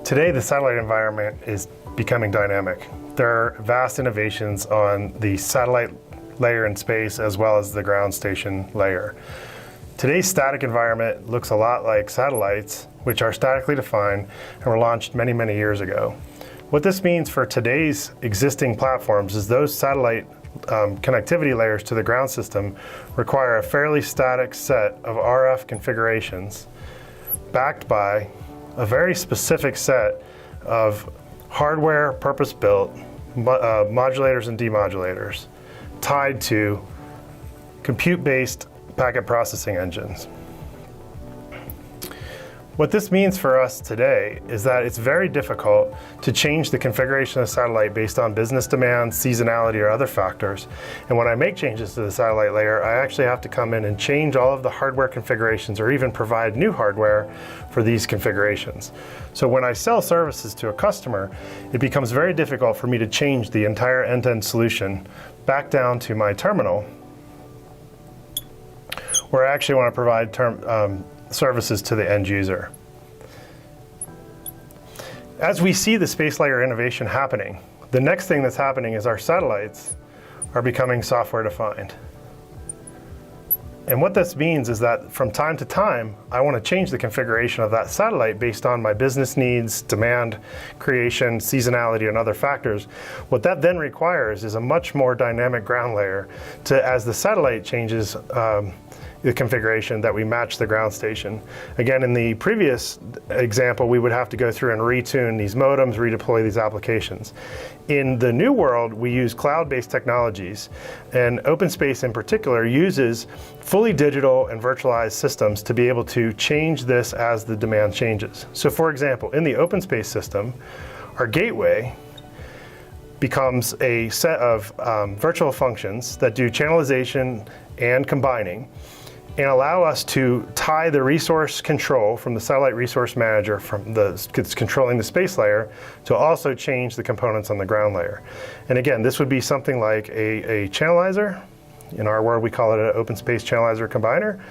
Today, the satellite environment is becoming dynamic. There are vast innovations on the satellite layer in space as well as the ground station layer. Today's static environment looks a lot like satellites, which are statically defined and were launched many, many years ago. What this means for today's existing platforms is those satellite connectivity layers to the ground system require a fairly static set of RF configurations backed by a very specific set of hardware purpose-built modulators and demodulators tied to compute-based packet processing engines. What this means for us today is that it's very difficult to change the configuration of the satellite based on business demands, seasonality, or other factors. And when I make changes to the satellite layer, I actually have to come in and change all of the hardware configurations or even provide new hardware for these configurations. So when I sell services to a customer, it becomes very difficult for me to change the entire end-to-end solution back down to my terminal, where I actually want to provide services to the end user. As we see the space layer innovation happening, the next thing that's happening is our satellites are becoming software defined. And what this means is that from time to time, I want to change the configuration of that satellite based on my business needs, demand creation, seasonality, and other factors. What that then requires is a much more dynamic ground layer to, as the satellite changes the configuration, that we match the ground station. Again, in the previous example, we would have to go through and retune these modems, redeploy these applications. In the new world, we use cloud-based technologies, and OpenSpace in particular uses fully digital and virtualized systems to be able to change this as the demand changes. So for example, in the OpenSpace system, our gateway becomes a set of virtual functions that do channelization and combining, and allow us to tie the resource control from the satellite resource manager that's controlling the space layer to also change the components on the ground layer. And again, this would be something like a channelizer. In our world, we call it an OpenSpace channelizer combiner.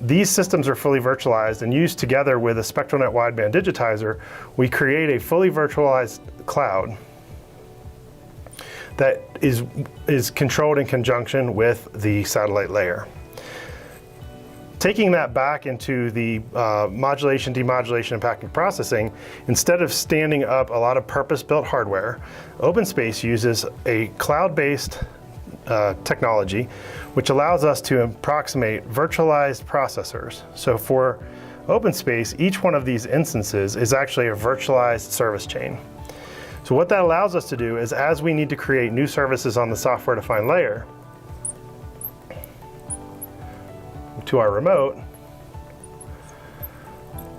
These systems are fully virtualized, and used together with a SpectralNet wideband digitizer, we create a fully virtualized cloud that is controlled in conjunction with the satellite layer. Taking that back into the modulation, demodulation, and packet processing, instead of standing up a lot of purpose-built hardware, OpenSpace uses a cloud-based technology which allows us to approximate virtualized processors. So for OpenSpace, each one of these instances is actually a virtualized service chain. So what that allows us to do is, as we need to create new services on the software-defined layer, to our remote,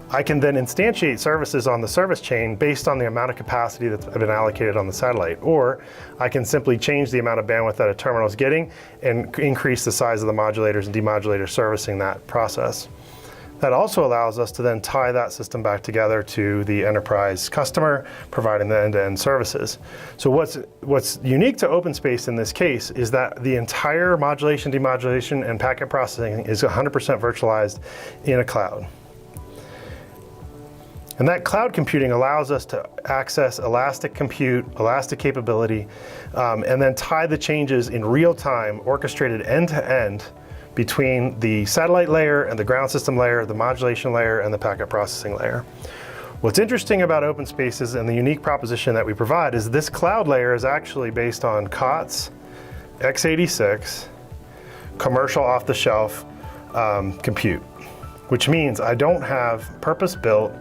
I can then instantiate services on the service chain based on the amount of capacity that's been allocated on the satellite. Or I can simply change the amount of bandwidth that a terminal is getting and increase the size of the modulators and demodulators servicing that process. That also allows us to then tie that system back together to the enterprise customer, providing the end-to-end services. So what's unique to OpenSpace in this case is that the entire modulation, demodulation, and packet processing is 100% virtualized in a cloud. And that cloud computing allows us to access elastic compute, elastic capability, and then tie the changes in real time, orchestrated end-to-end, between the satellite layer and the ground system layer, the modulation layer, and the packet processing layer. What's interesting about OpenSpaces and the unique proposition that we provide is this cloud layer is actually based on COTS, x86, commercial off-the-shelf compute, which means I don't have purpose-built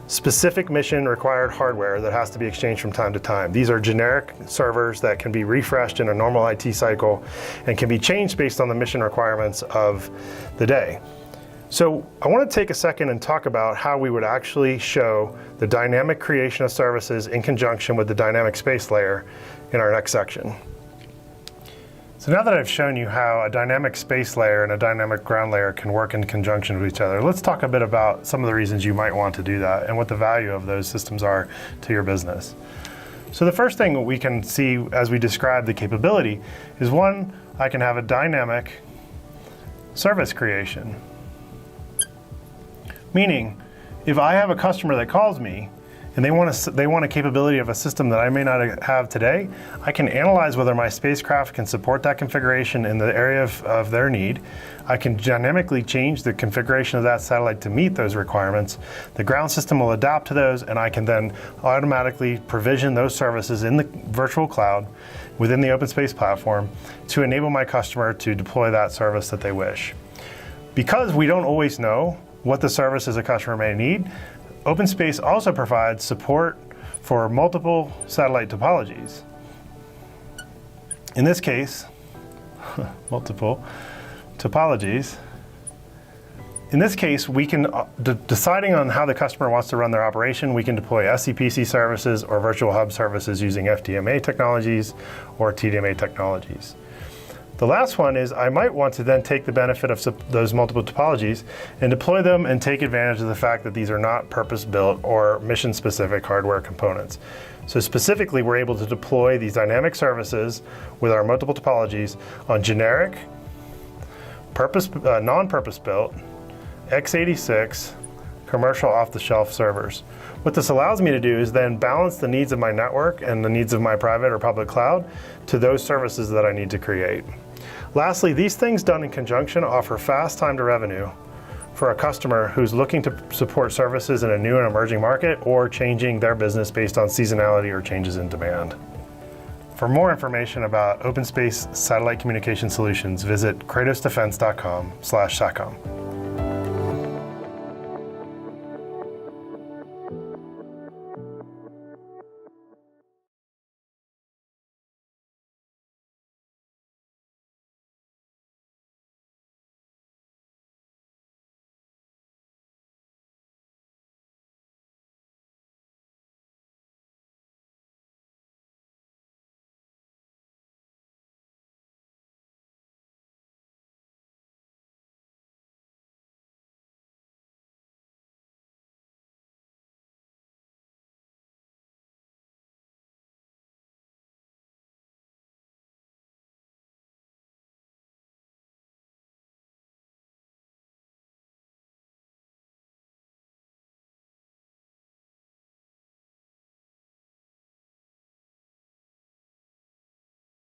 specific mission required hardware that has to be exchanged from time to time. These are generic servers that can be refreshed in a normal IT cycle and can be changed based on the mission requirements of the day. So I want to take a second and talk about how we would actually show the dynamic creation of services in conjunction with the dynamic space layer in our next section. So now that I've shown you how a dynamic space layer and a dynamic ground layer can work in conjunction with each other, let's talk a bit about some of the reasons you might want to do that and what the value of those systems are to your business. So the first thing we can see as we describe the capability is, one, I can have a dynamic service creation. Meaning, if I have a customer that calls me and they want a capability of a system that I may not have today, I can analyze whether my spacecraft can support that configuration in the area of their need. I can dynamically change the configuration of that satellite to meet those requirements. The ground system will adapt to those, and I can then automatically provision those services in the virtual cloud within the OpenSpace platform to enable my customer to deploy that service that they wish. Because we don't always know what the services a customer may need, OpenSpace also provides support for multiple satellite topologies. In this case, multiple topologies. In this case, we can, deciding on how the customer wants to run their operation, we can deploy SCPC services or virtual hub services using FDMA technologies or TDMA technologies. The last one is I might want to then take the benefit of those multiple topologies and deploy them and take advantage of the fact that these are not purpose-built or mission-specific hardware components. So specifically, we're able to deploy these dynamic services with our multiple topologies on generic, non-purpose-built, x86, commercial off-the-shelf servers. What this allows me to do is then balance the needs of my network and the needs of my private or public cloud to those services that I need to create. Lastly, these things done in conjunction offer fast time to revenue for a customer who's looking to support services in a new and emerging market or changing their business based on seasonality or changes in demand. For more information about OpenSpace satellite communication solutions, visit kratosdefense.com/satcom.